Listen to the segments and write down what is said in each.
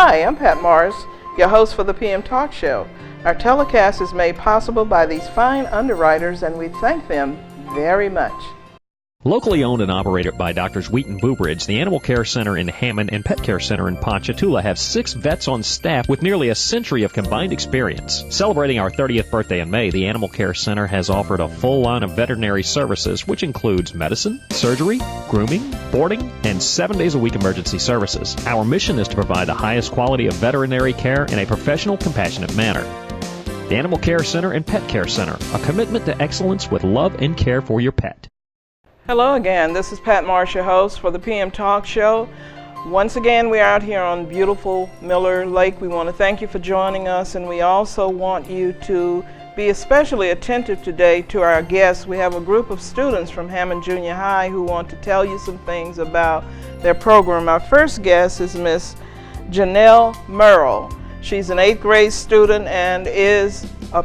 Hi, I'm Pat Morris, your host for the PM Talk Show. Our telecast is made possible by these fine underwriters, and we thank them very much. Locally owned and operated by Drs. Wheaton Boobridge, the Animal Care Center in Hammond and Pet Care Center in Ponchatoula have 6 vets on staff with nearly a century of combined experience. Celebrating our 30th birthday in May, the Animal Care Center has offered a full line of veterinary services, which includes medicine, surgery, grooming, boarding, and 7 days a week emergency services. Our mission is to provide the highest quality of veterinary care in a professional, compassionate manner. The Animal Care Center and Pet Care Center, a commitment to excellence with love and care for your pet. Hello again, this is Pat Marsh, your host for the PM Talk Show. Once again, we're out here on beautiful Miller Lake. We want to thank you for joining us, and we also want you to be especially attentive today to our guests. We have a group of students from Hammond Junior High who want to tell you some things about their program. Our first guest is Miss Janelle Merrill. She's an 8th grade student and is a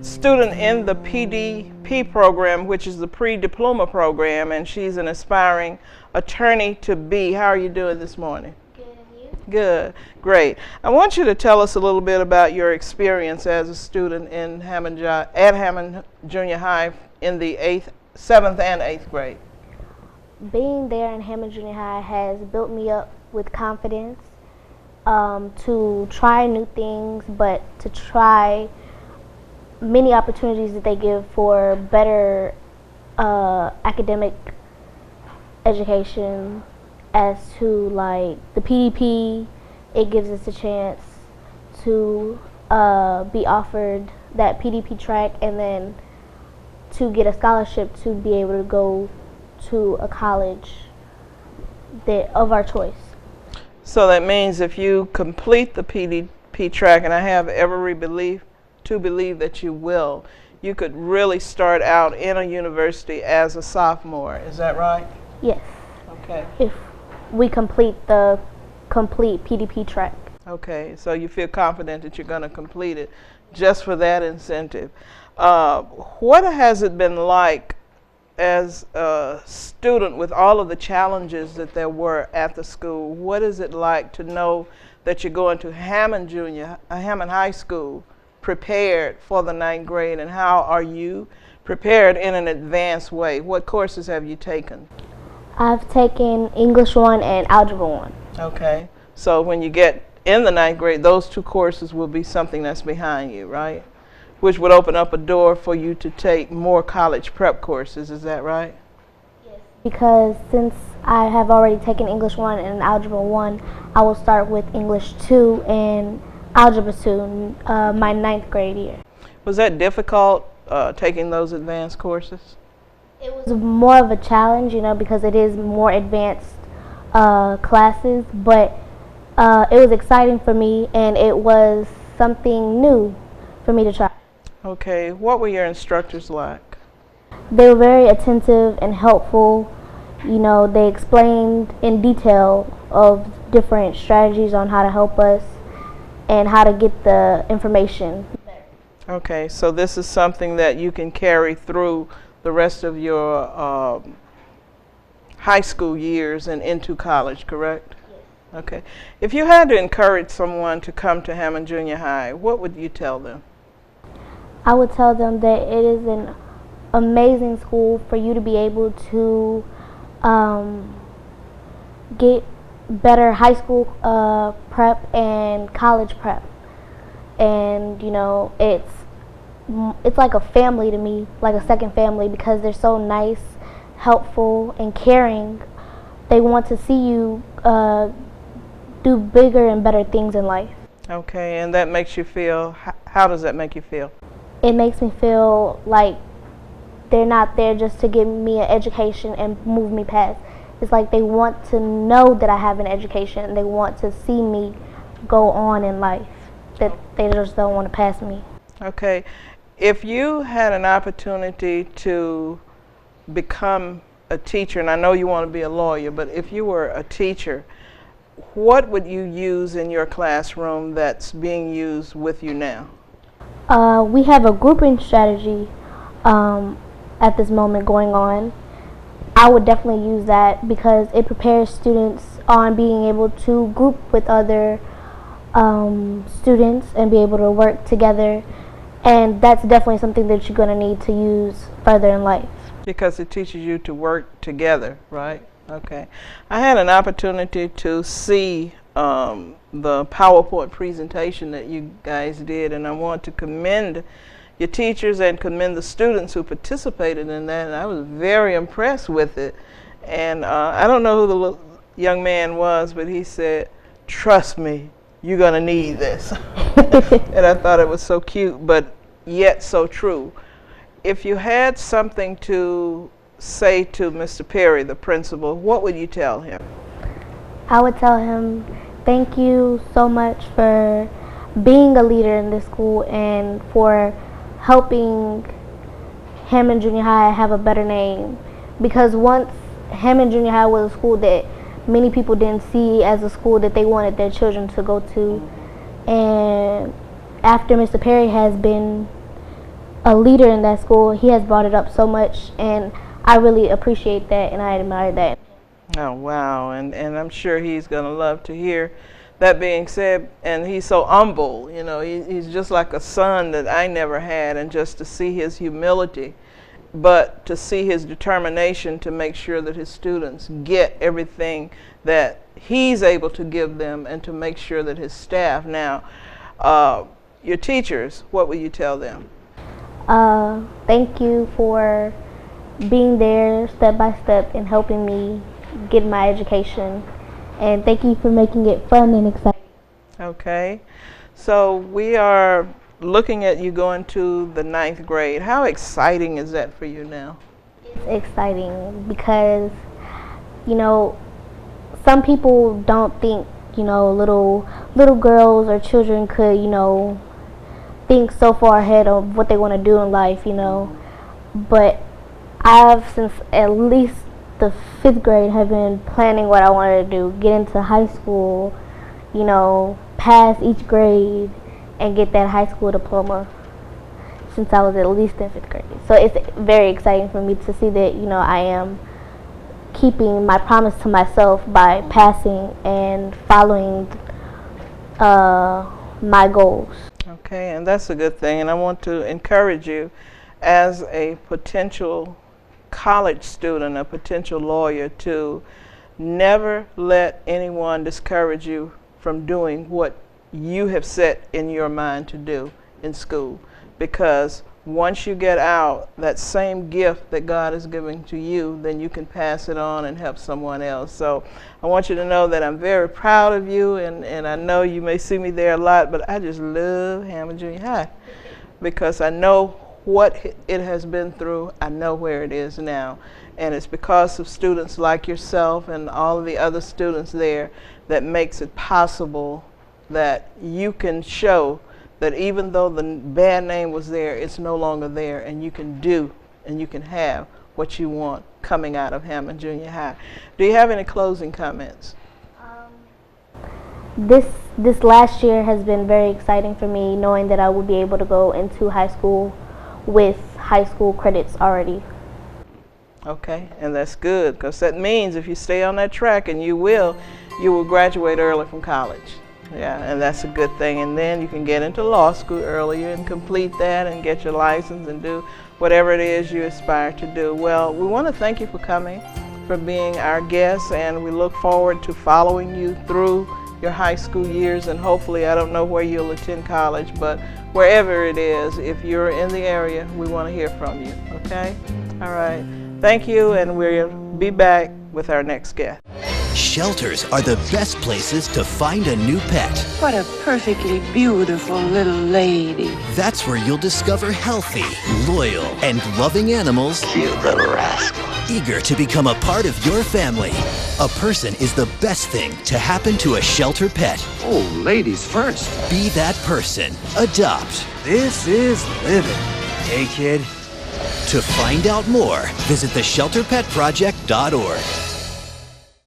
student in the PDP program, which is the pre-diploma program, and she's an aspiring attorney-to-be. How are you doing this morning? Good, and you? Good, great. I want you to tell us a little bit about your experience as a student in at Hammond Junior High in the 7th and 8th grade. Being there in Hammond Junior High has built me up with confidence to try new things, but to try many opportunities that they give for better academic education. As to like the PDP, it gives us a chance to be offered that PDP track and then to get a scholarship to be able to go to a college of our choice. So that means if you complete the PDP track, and I have every belief that you will, you could really start out in a university as a sophomore. Is that right? Yes. Okay. If we complete the PDP track. Okay, so you feel confident that you're going to complete it just for that incentive. What has it been like as a student with all of the challenges that there were at the school? What is it like to know that you're going to Hammond High School prepared for the 9th grade, and how are you prepared in an advanced way? What courses have you taken? I've taken English 1 and Algebra 1. Okay, so when you get in the 9th grade, those 2 courses will be something that's behind you, right? Which would open up a door for you to take more college prep courses, is that right? Yes. Because since I have already taken English 1 and Algebra 1, I will start with English 2 and Algebra 2 my 9th grade year. Was that difficult, taking those advanced courses? It was more of a challenge, because it is more advanced classes, but it was exciting for me, and it was something new for me to try. Okay, what were your instructors like? They were very attentive and helpful. They explained in detail of different strategies on how to help us and how to get the information. Okay, so this is something that you can carry through the rest of your high school years and into college, correct? Yes. Okay. If you had to encourage someone to come to Hammond Junior High, what would you tell them? I would tell them that it is an amazing school for you to be able to get better high school prep and college prep, and it's like a family to me, like a second family, because they're so nice, helpful, and caring. They want to see you do bigger and better things in life. Okay, and that makes you feel, how does that make you feel? It makes me feel like they're not there just to give me an education and move me past. It's like they want to know that I have an education, and they want to see me go on in life, that they just don't want to pass me. Okay. If you had an opportunity to become a teacher, and I know you want to be a lawyer, but if you were a teacher, what would you use in your classroom that's being used with you now? We have a grouping strategy at this moment going on. I would definitely use that because it prepares students on being able to group with other students and be able to work together, and that's definitely something that you're going to need to use further in life. Because it teaches you to work together, right? Okay. I had an opportunity to see the PowerPoint presentation that you guys did, and I want to commend your teachers and commend the students who participated in that, and I was very impressed with it. And I don't know who the young man was, but he said, "Trust me, you're going to need this." And I thought it was so cute, but yet so true. If you had something to say to Mr. Perry, the principal, what would you tell him? I would tell him, thank you so much for being a leader in this school and for helping Hammond Junior High have a better name. Because once Hammond Junior High was a school that many people didn't see as a school that they wanted their children to go to. And after Mr. Perry has been a leader in that school, he has brought it up so much, and I really appreciate that and I admire that. Oh, wow. And I'm sure he's going to love to hear that being said. And he's so humble, you know, he's just like a son that I never had, and just to see his humility, but to see his determination to make sure that his students get everything that he's able to give them, and to make sure that his staff. Now, your teachers, what will you tell them? Thank you for being there step by step and helping me get my education, and thank you for making it fun and exciting. Okay, so we are looking at you going to the 9th grade. How exciting is that for you now? It's exciting because, you know, some people don't think, you know, little girls or children could, you know, think so far ahead of what they want to do in life, you know. But I've, since at least the 5th grade, have been planning what I wanted to do, get into high school, you know, pass each grade and get that high school diploma since I was at least in 5th grade. So it's very exciting for me to see that, you know, I am keeping my promise to myself by passing and following my goals. Okay, and that's a good thing, and I want to encourage you as a potential college student, a potential lawyer, to never let anyone discourage you from doing what you have set in your mind to do in school. Because once you get out, that same gift that God is giving to you, then you can pass it on and help someone else. So I want you to know that I'm very proud of you, and I know you may see me there a lot, but I just love Hammond Junior High because I know what it has been through. I know where it is now, and it's because of students like yourself and all of the other students there that makes it possible that you can show that even though the bad name was there, it's no longer there, and you can do and you can have what you want coming out of Hammond Junior High. Do you have any closing comments? This last year has been very exciting for me, knowing that I will be able to go into high school with high school credits already. Okay, and that's good, because that means if you stay on that track, and you will graduate early from college. Yeah, and that's a good thing. And then you can get into law school earlier and complete that and get your license and do whatever it is you aspire to do. Well, we want to thank you for coming, for being our guest, and we look forward to following you through your high school years, and hopefully, I don't know where you'll attend college, but wherever it is, if you're in the area, we want to hear from you, okay? All right. Thank you, and we'll be back with our next guest. Shelters are the best places to find a new pet. What a perfectly beautiful little lady. That's where you'll discover healthy, loyal, and loving animals. You little rascal. Eager to become a part of your family. A person is the best thing to happen to a shelter pet. Oh, ladies first. Be that person. Adopt. This is living. Hey, kid. To find out more, visit theshelterpetproject.org.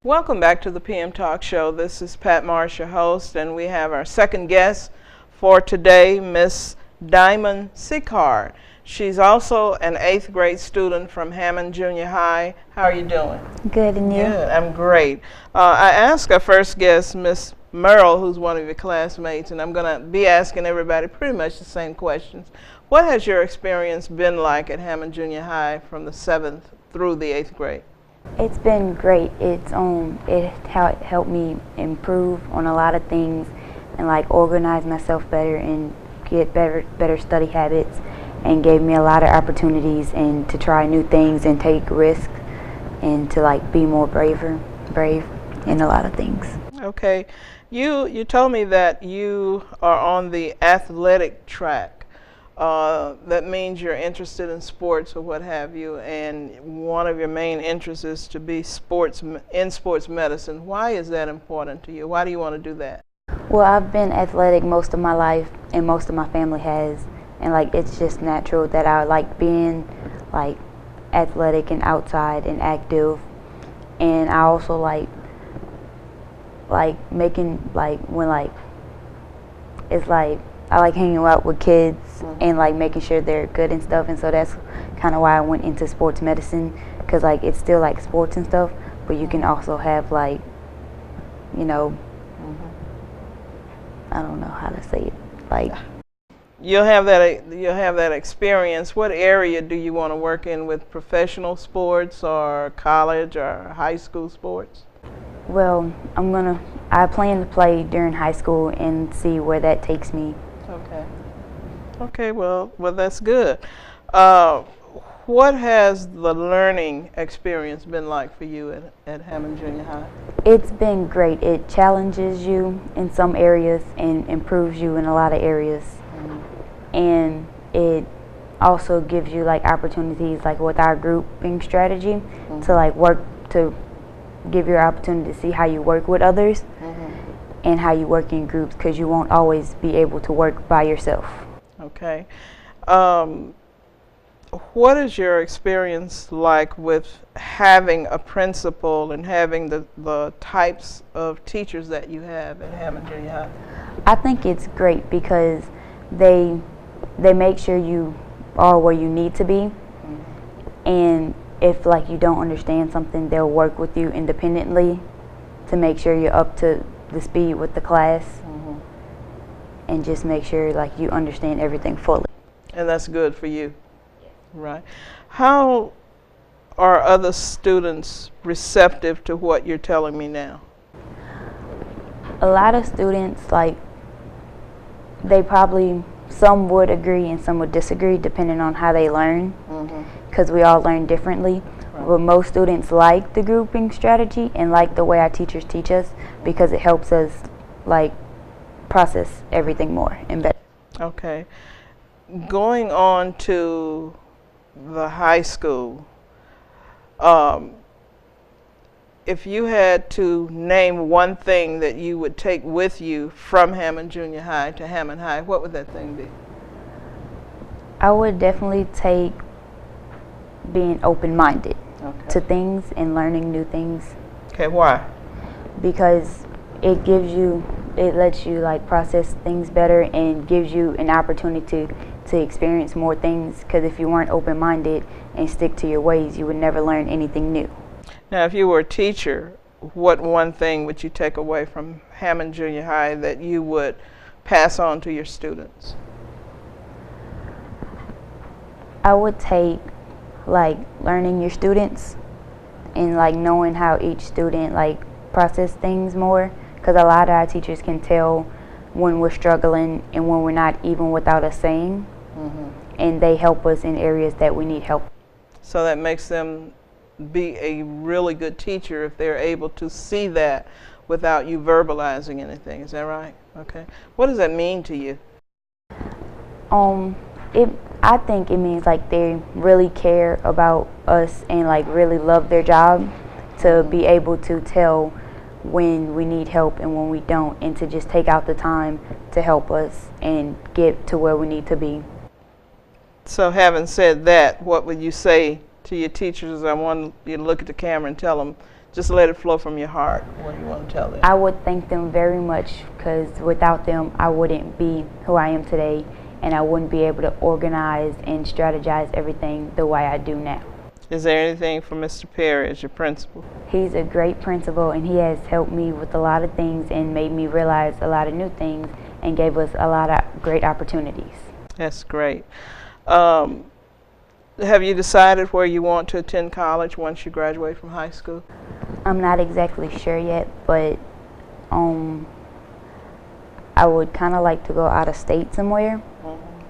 Welcome back to the PM Talk Show. This is Pat Marsh, your host, and we have our second guest for today, Miss Diamond Sicard. She's also an 8th grade student from Hammond Junior High. How are you doing? Good, and you? Good, I'm great. I asked our first guest, Miss Merle, who's one of your classmates, and I'm going to be asking everybody pretty much the same questions. What has your experience been like at Hammond Junior High from the 7th through the 8th grade? It's been great. It helped me improve on a lot of things and like organize myself better and get better study habits, and gave me a lot of opportunities and to try new things and take risks and to like be more brave in a lot of things. Okay. You told me that you are on the athletic track. That means you're interested in sports or what have you, and one of your main interests is to be in sports medicine. Why is that important to you? Why do you want to do that? Well, I've been athletic most of my life, and most of my family has, and like it's just natural that I like being like athletic and outside and active. And I also like making like when like it's like I like hanging out with kids and like making sure they're good and stuff, and so that's kind of why I went into sports medicine, because like it's still like sports and stuff, but you can also have like, you know, I don't know how to say it, like you'll have that experience. What area do you want to work in, with professional sports or college or high school sports? Well, I plan to play during high school and see where that takes me. Okay, well that's good. What has the learning experience been like for you at Hammond Junior High? It's been great. It challenges you in some areas and improves you in a lot of areas. And it also gives you like opportunities, like with our grouping strategy, to like work to give you an opportunity to see how you work with others and how you work in groups, because you won't always be able to work by yourself. Okay. What is your experience like with having a principal and having the types of teachers that you have at Hammond Junior High? I think it's great because they make sure you are where you need to be, and if like you don't understand something, they'll work with you independently to make sure you're up to the speed with the class, and just make sure like you understand everything fully. And that's good for you, right? How are other students receptive to what you're telling me now? A lot of students, like, they probably, some would agree and some would disagree depending on how they learn, because we all learn differently. But most students like the grouping strategy and like the way our teachers teach us, because it helps us like process everything more and better. Okay. Going on to the high school, if you had to name one thing that you would take with you from Hammond Junior High to Hammond High, what would that thing be? I would definitely take being open-minded to things and learning new things. Okay, why? Because it lets you like process things better and gives you an opportunity to experience more things, because if you weren't open-minded and stick to your ways, you would never learn anything new. Now, if you were a teacher, what one thing would you take away from Hammond Junior High that you would pass on to your students? I would take like learning your students and like knowing how each student like process things more, because a lot of our teachers can tell when we're struggling and when we're not, even without us saying, and they help us in areas that we need help. So that makes them be a really good teacher if they're able to see that without you verbalizing anything. Is that right? Okay. What does that mean to you? I think it means like they really care about us and like really love their job, to be able to tell when we need help and when we don't, and to just take out the time to help us and get to where we need to be. So having said that, what would you say to your teachers? I want you to look at the camera and tell them, just let it flow from your heart. What do you want to tell them? I would thank them very much, because without them I wouldn't be who I am today, and I wouldn't be able to organize and strategize everything the way I do now. Is there anything for Mr. Perry as your principal? He's a great principal, and he has helped me with a lot of things and made me realize a lot of new things and gave us a lot of great opportunities. That's great. Have you decided where you want to attend college once you graduate from high school? I'm not exactly sure yet, but I would kind of like to go out of state somewhere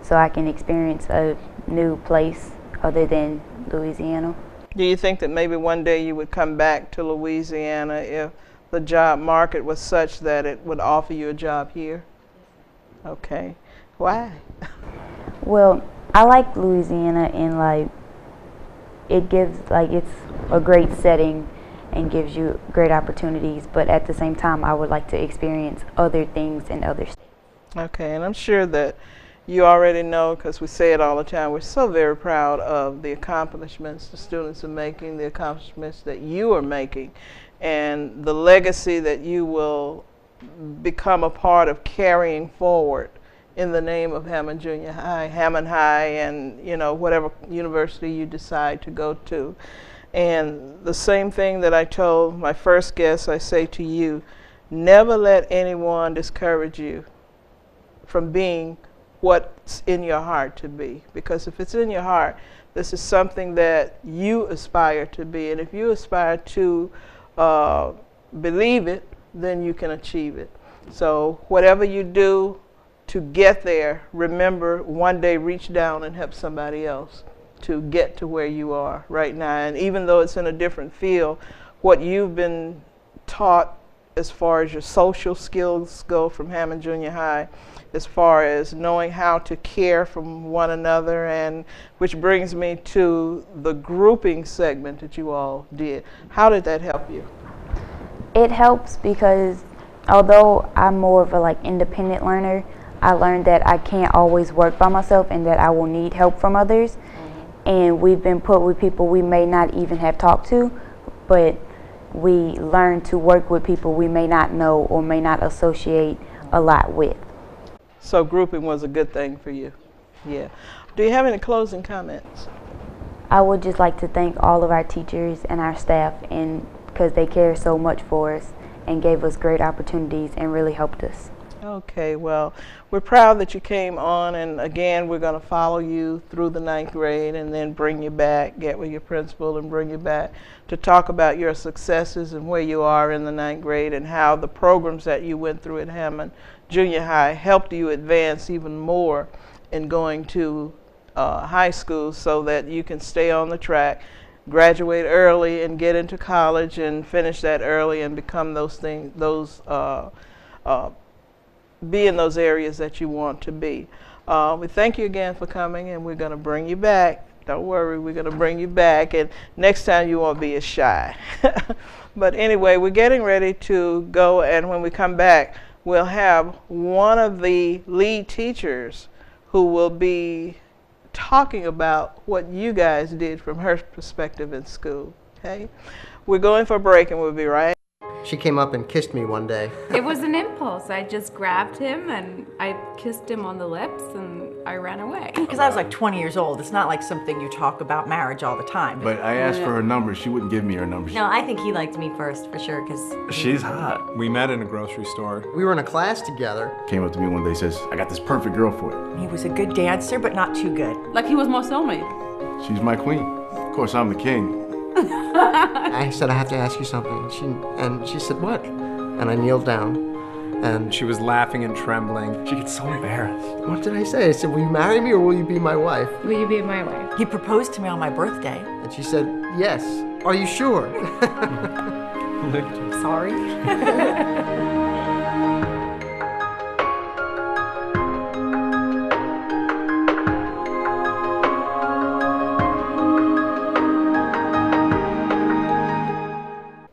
so I can experience a new place other than Louisiana. Do you think that maybe one day you would come back to Louisiana if the job market was such that it would offer you a job here? Okay. Why? Well, I like Louisiana, and like it gives, like, it's a great setting and gives you great opportunities, but at the same time I would like to experience other things in other states. Okay, and I'm sure that you already know, because we say it all the time, we're so very proud of the accomplishments the students are making, the accomplishments that you are making, and the legacy that you will become a part of carrying forward in the name of Hammond Junior High, Hammond High, and whatever university you decide to go to. And the same thing that I told my first guest, I say to you, never let anyone discourage you from being what's in your heart to be. Because if it's in your heart, this is something that you aspire to be. And if you aspire to believe it, then you can achieve it. So whatever you do to get there, remember one day reach down and help somebody else to get to where you are right now. And even though it's in a different field, what you've been taught as far as your social skills go from Hammond Junior High, as far as knowing how to care from one another, and which brings me to the grouping segment that you all did. How did that help you? It helps because although I'm more of a independent learner, I learned that I can't always work by myself and that I will need help from others. And we've been put with people we may not even have talked to, but we learn to work with people we may not know or may not associate a lot with. So grouping was a good thing for you. Yeah. Do you have any closing comments? I would just like to thank all of our teachers and our staff, and because they care so much for us and gave us great opportunities and really helped us. Okay, well, we're proud that you came on, and again, we're going to follow you through the 9th grade and then bring you back, get with your principal and bring you back to talk about your successes and where you are in the 9th grade and how the programs that you went through at Hammond Junior High helped you advance even more in going to high school so that you can stay on the track, graduate early and get into college and finish that early and become those things, be in those areas that you want to be. We thank you again for coming, and we're going to bring you back. Don't worry, we're going to bring you back, and next time you won't be as shy. But anyway, we're getting ready to go, and when we come back, we'll have one of the lead teachers who will be talking about what you guys did from her perspective in school. Okay? We're going for a break, and we'll be right. She came up and kissed me one day. It was an impulse. I just grabbed him and I kissed him on the lips and I ran away. Because I was 20 years old. It's not like something you talk about marriage all the time. But I asked for her number. She wouldn't give me her number. No, I think he liked me first for sure because she's hot. We met in a grocery store. We were in a class together. Came up to me one day, says, I got this perfect girl for you. He was a good dancer, but not too good. Like he was my soulmate. She's my queen. Of course, I'm the king. I said, I have to ask you something. And she said, what? And I kneeled down, and she was laughing and trembling. She gets so embarrassed. What did I say? I said, will you marry me or will you be my wife? Will you be my wife? He proposed to me on my birthday. And she said, yes. Are you sure? Sorry.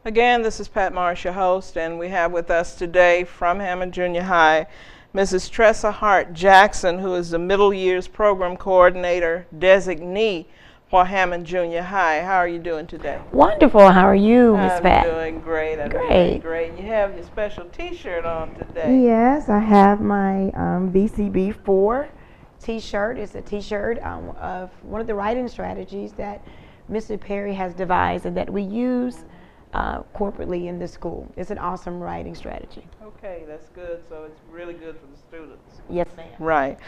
Again, this is Pat Marsh, your host, and we have with us today from Hammond Junior High, Mrs. Tressa Hart-Jackson, who is the Middle Years Program Coordinator Designee for Hammond Junior High. How are you doing today? Wonderful. How are you, Miss Pat? I'm doing great. Great. Great. You have your special T-shirt on today. Yes, I have my VCB 4 t-shirt. It's a t-shirt of one of the writing strategies that Mr. Perry has devised and that we use corporately in the school. It's an awesome writing strategy. Okay, that's good. So it's really good for the students. Yes, ma'am. Right.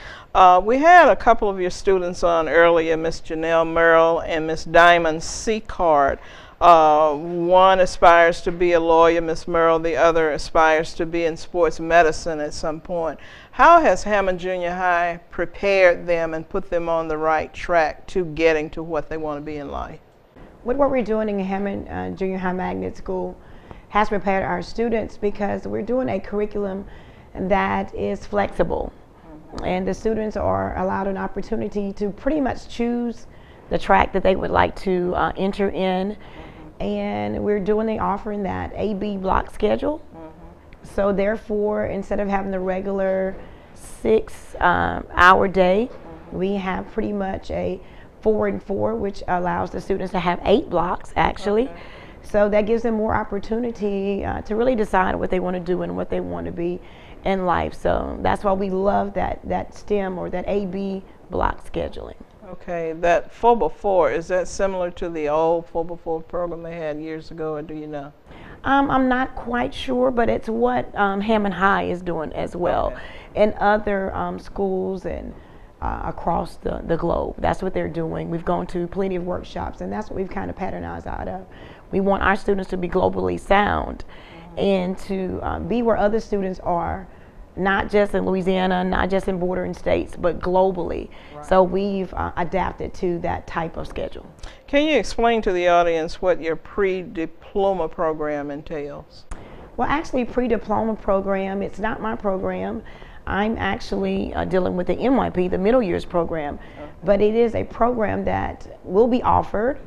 We had a couple of your students on earlier, Miss Janelle Merrill and Miss Diamond Seacard. One aspires to be a lawyer, Miss Merrill. The other aspires to be in sports medicine at some point. How has Hammond Junior High prepared them and put them on the right track to getting to what they want to be in life? What we're doing in Hammond Junior High Magnet School has prepared our students because we're doing a curriculum that is flexible. And the students are allowed an opportunity to pretty much choose the track that they would like to enter in. And we're doing the offering that AB block schedule. So therefore, instead of having the regular 6-hour day, we have pretty much a 4 and 4, which allows the students to have 8 blocks actually. Okay. So that gives them more opportunity to really decide what they want to do and what they want to be in life. So that's why we love that STEM or that AB block scheduling. Okay, that 4x4, is that similar to the old 4x4 program they had years ago, or do you know? I'm not quite sure, but it's what Hammond High is doing as well. Okay. And other schools and across the globe. That's what they're doing. We've gone to plenty of workshops, and that's what we've kind of patternized out of. We want our students to be globally sound and to be where other students are, not just in Louisiana, not just in bordering states, but globally. Right. So we've adapted to that type of schedule. Can you explain to the audience what your pre-diploma program entails? Well, actually, pre-diploma program, it's not my program. I'm actually dealing with the MYP, the middle years program, but it is a program that will be offered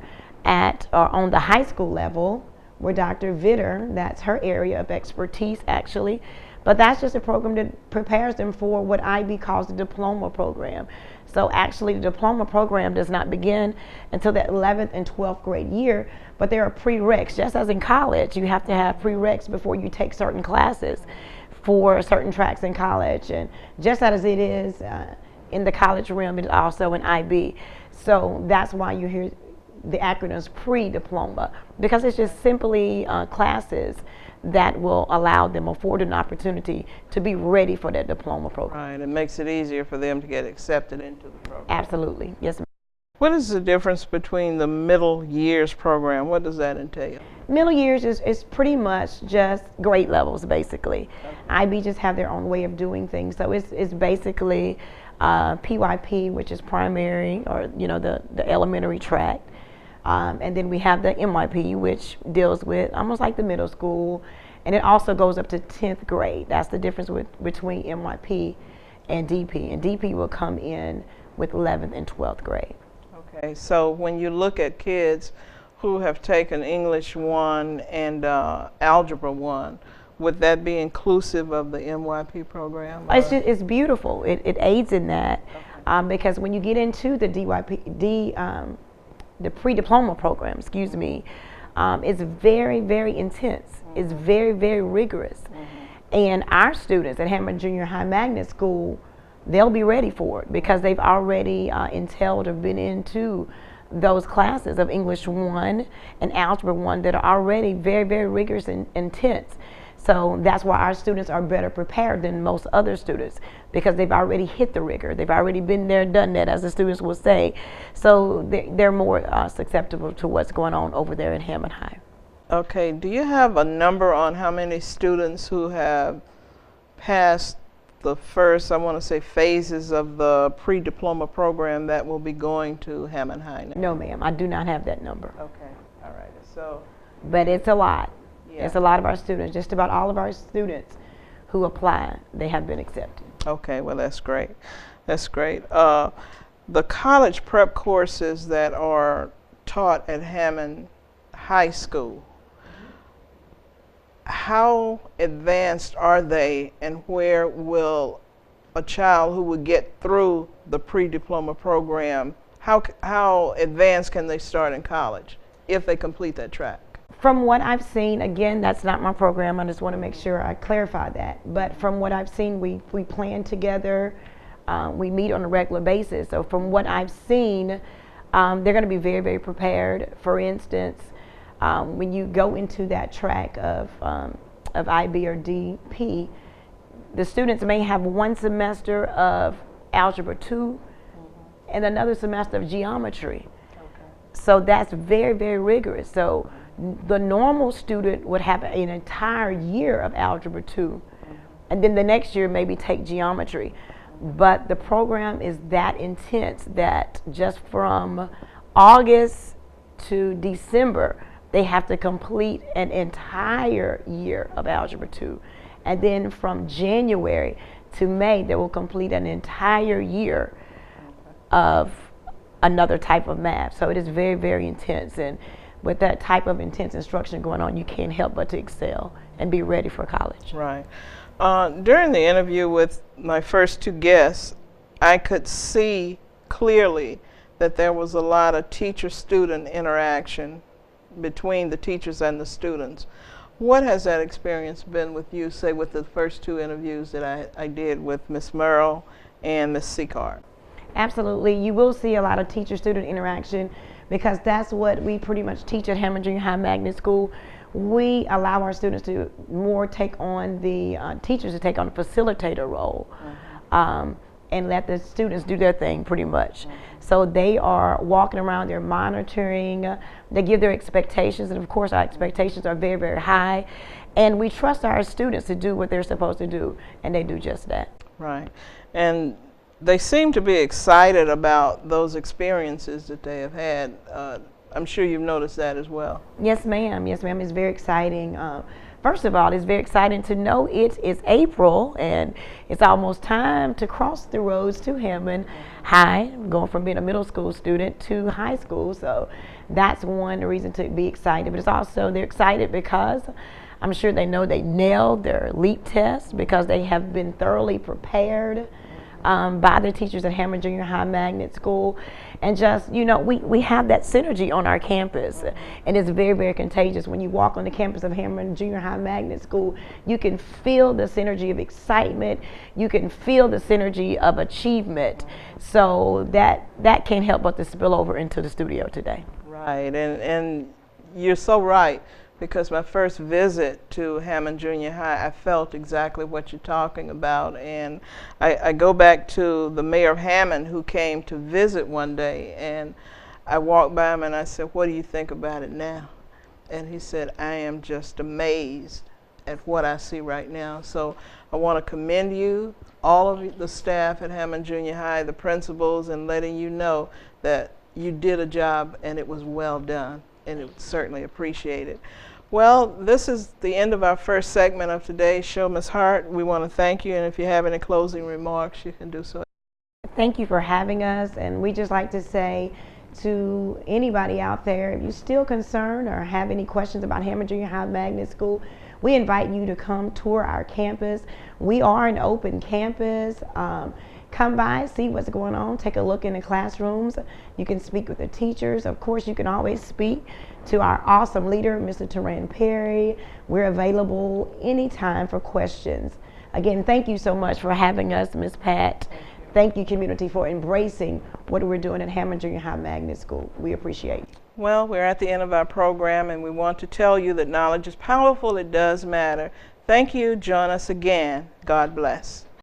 at on the high school level, where Dr. Vitter, that's her area of expertise actually, but that's just a program that prepares them for what IB calls the diploma program. So actually the diploma program does not begin until the 11th and 12th grade year, but there are prereqs. Just as in college, you have to have prereqs before you take certain classes for certain tracks in college, and just as it is in the college realm, it's also in IB. So that's why you hear the acronyms pre-diploma, because it's just simply classes that will allow them, afford an opportunity to be ready for that diploma program. Right, it makes it easier for them to get accepted into the program. Absolutely, yes ma'am. What is the difference between the middle years program? What does that entail? Middle years is pretty much just grade levels, basically. Okay. IB just have their own way of doing things. So it's basically PYP, which is primary, or the elementary track. And then we have the MYP, which deals with almost like the middle school. And it also goes up to 10th grade. That's the difference between MYP and DP. And DP will come in with 11th and 12th grade. Okay, so when you look at kids who have taken English 1 and Algebra 1, would that be inclusive of the MYP program? It's beautiful. It aids in that, okay. Because when you get into the the pre-diploma program, excuse me, it's very, very intense. Mm-hmm. It's very, very rigorous. Mm-hmm. And our students at Hammond Junior High Magnet School, they'll be ready for it because they've already entailed or been into those classes of English 1 and Algebra 1 that are already very, very rigorous and intense. So that's why our students are better prepared than most other students, because they've already hit the rigor. They've already been there, done that, as the students will say. So they're more susceptible to what's going on over there at Hammond High. Okay, do you have a number on how many students who have passed the first, I want to say, phases of the pre-diploma program that will be going to Hammond High now? No, ma'am, I do not have that number. Okay, all right. So, but it's a lot. Yeah. It's a lot of our students. Just about all of our students who apply, they have been accepted. Okay, well that's great. That's great. The college prep courses that are taught at Hammond High School, how advanced are they, and where will a child who would get through the pre-diploma program, how advanced can they start in college if they complete that track? From what I've seen, again, that's not my program. I just want to make sure I clarify that. But from what I've seen, we plan together We meet on a regular basis. So from what I've seen, they're going to be very, very prepared. For instance, when you go into that track of IB or DP, the students may have one semester of Algebra 2 and another semester of geometry. So that's very, very rigorous. So the normal student would have an entire year of Algebra 2, and then the next year maybe take geometry. But the program is that intense that just from August to December, they have to complete an entire year of Algebra 2. And then from January to May, they will complete an entire year of another type of math. So it is very, very intense. And with that type of intense instruction going on, you can't help but to excel and be ready for college. Right. During the interview with my first two guests, I could see clearly that there was a lot of teacher-student interaction between the teachers and the students. What has that experience been with you, say with the first two interviews that I did with Ms. Merrill and Ms. Seacard? Absolutely. You will see a lot of teacher-student interaction because that's what we pretty much teach at Hammond Junior High Magnet School. We allow our students to more take on the teachers to take on the facilitator role and let the students do their thing pretty much. So they are walking around, they're monitoring, they give their expectations, and of course our expectations are very, very high. And we trust our students to do what they're supposed to do, and they do just that. Right. And they seem to be excited about those experiences that they have had. I'm sure you've noticed that as well. Yes, ma'am. Yes, ma'am. It's very exciting. First of all, it's very exciting to know it is April and it's almost time to cross the roads to Hammond High, going from being a middle school student to high school. So that's one reason to be excited. But it's also they're excited because I'm sure they know they nailed their LEAP test because they have been thoroughly prepared by the teachers at Hammond Junior High Magnet School. And just, you know, we have that synergy on our campus, and it's very, very contagious. When you walk on the campus of Hammond Junior High Magnet School, you can feel the synergy of excitement, you can feel the synergy of achievement. So that can't help but to spill over into the studio today. Right, and you're so right. Because my first visit to Hammond Junior High, I felt exactly what you're talking about. And I go back to the mayor of Hammond who came to visit one day, and I walked by him and I said, "What do you think about it now?" And he said, "I am just amazed at what I see right now." So I want to commend you, all of the staff at Hammond Junior High, the principals, and letting you know that you did a job and it was well done, and it was certainly appreciated. Well, this is the end of our first segment of today's show. Ms. Hart, we want to thank you, and if you have any closing remarks, you can do so. Thank you for having us, and we just like to say to anybody out there, if you're still concerned or have any questions about Hammond Junior High Magnet School, we invite you to come tour our campus. We are an open campus. Come by, see what's going on, take a look in the classrooms. You can speak with the teachers. Of course, you can always speak to our awesome leader, Mr. Teran Perry. We're available anytime for questions. Again, thank you so much for having us, Ms. Pat. Thank you, community, for embracing what we're doing at Hammond Junior High Magnet School. We appreciate it. Well, we're at the end of our program, and we want to tell you that knowledge is powerful. It does matter. Thank you. Join us again. God bless.